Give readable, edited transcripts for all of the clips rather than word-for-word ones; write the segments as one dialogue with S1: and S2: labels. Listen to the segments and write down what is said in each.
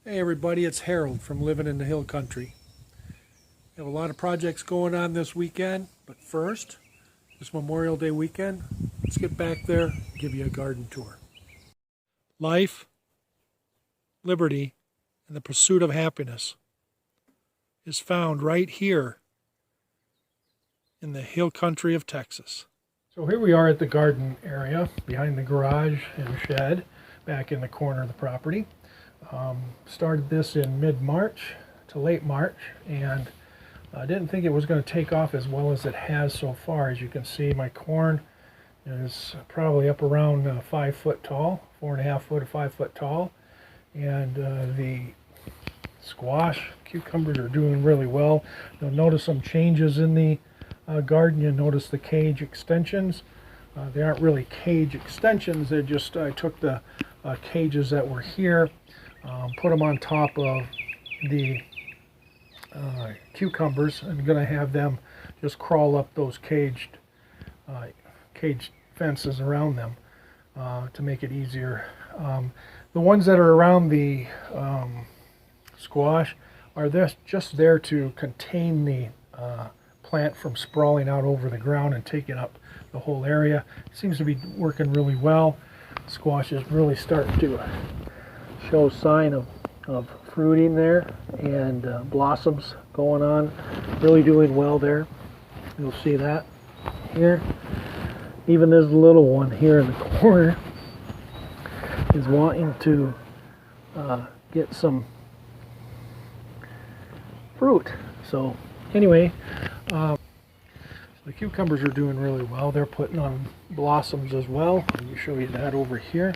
S1: Hey everybody, it's Harold from Living in the Hill Country. We have a lot of projects going on this weekend, but first, this Memorial Day weekend, let's get back there and give you a garden tour. Life, liberty, and the pursuit of happiness is found right here in the Hill Country of Texas. So here we are at the garden area behind the garage and shed back in the corner of the property. Started this in mid-March to late March, and I didn't think it was going to take off as well as it has so far. As you can see, my corn is probably up around 5 foot tall, 4.5 foot to 5 foot tall, and the squash, cucumbers are doing really well. You'll notice some changes in the garden. You'll notice the cage extensions. They aren't really cage extensions, they're just, I took the cages that were here, put them on top of the cucumbers. I'm going to have them just crawl up those cage fences around them to make it easier. The ones that are around the squash are just there to contain the plant from sprawling out over the ground and taking up the whole area. Seems to be working really well. Squash is really starting to show sign of fruiting there, and blossoms going on, really doing well there. You'll see that here. Even this little one here in the corner is wanting to get some fruit. So anyway, the cucumbers are doing really well. They're putting on blossoms as well. Let me show you that over here.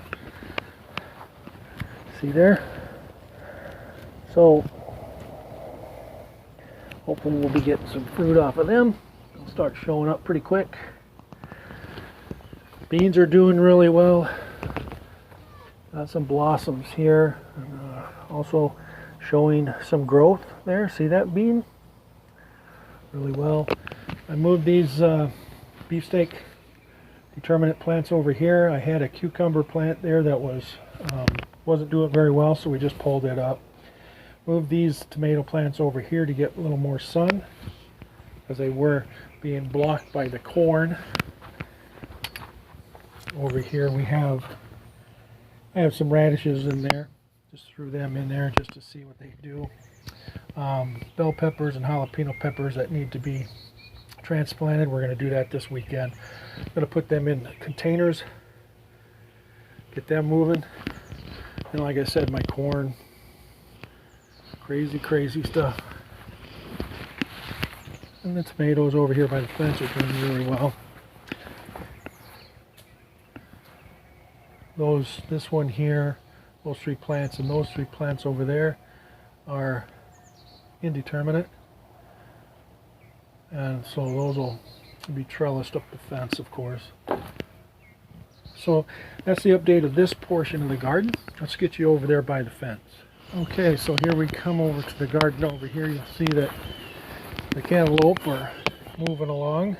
S1: See there? So hopefully we'll be getting some fruit off of them. They'll start showing up pretty quick. Beans are doing really well. Got some blossoms here. Also showing some growth there. See that bean? Really well. I moved these beefsteak determinate plants over here. I had a cucumber plant there that wasn't doing very well, so we just pulled it up. Moved these tomato plants over here to get a little more sun, as they were being blocked by the corn. Over here I have some radishes in there. Just threw them in there just to see what they do. Bell peppers and jalapeno peppers that need to be transplanted. We're going to do that this weekend. I'm going to put them in containers, get them moving. And like I said, my corn, crazy stuff. And the tomatoes over here by the fence are doing really well. This one here, those 3 plants, and those 3 plants over there are indeterminate. And so those will be trellised up the fence, of course. So that's the update of this portion of the garden. Let's get you over there by the fence. Okay, so here we come over to the garden over here. You'll see that the cantaloupe are moving along.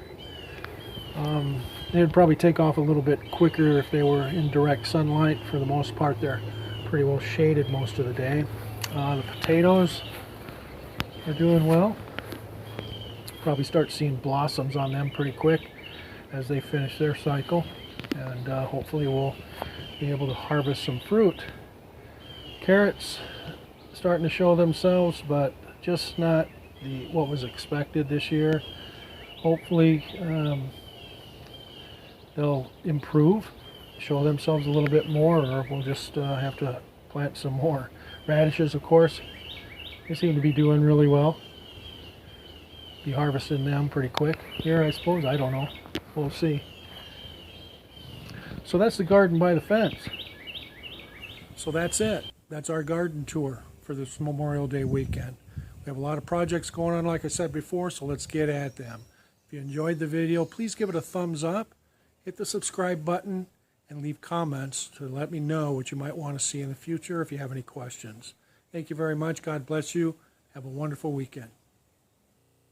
S1: They'd probably take off a little bit quicker if they were in direct sunlight. For the most part, they're pretty well shaded most of the day. The potatoes are doing well. Probably start seeing blossoms on them pretty quick as they finish their cycle, and hopefully we'll be able to harvest some fruit. Carrots starting to show themselves, but just not what was expected this year. Hopefully they'll improve, show themselves a little bit more, or we'll just have to plant some more. Radishes, of course, they seem to be doing really well. Be harvesting them pretty quick here, I suppose. I don't know. We'll see. So that's the garden by the fence. So that's it. That's our garden tour for this Memorial Day weekend. We have a lot of projects going on, like I said before, so let's get at them. If you enjoyed the video, please give it a thumbs up, hit the subscribe button, and leave comments to let me know what you might want to see in the future if you have any questions. Thank you very much. God bless you. Have a wonderful weekend.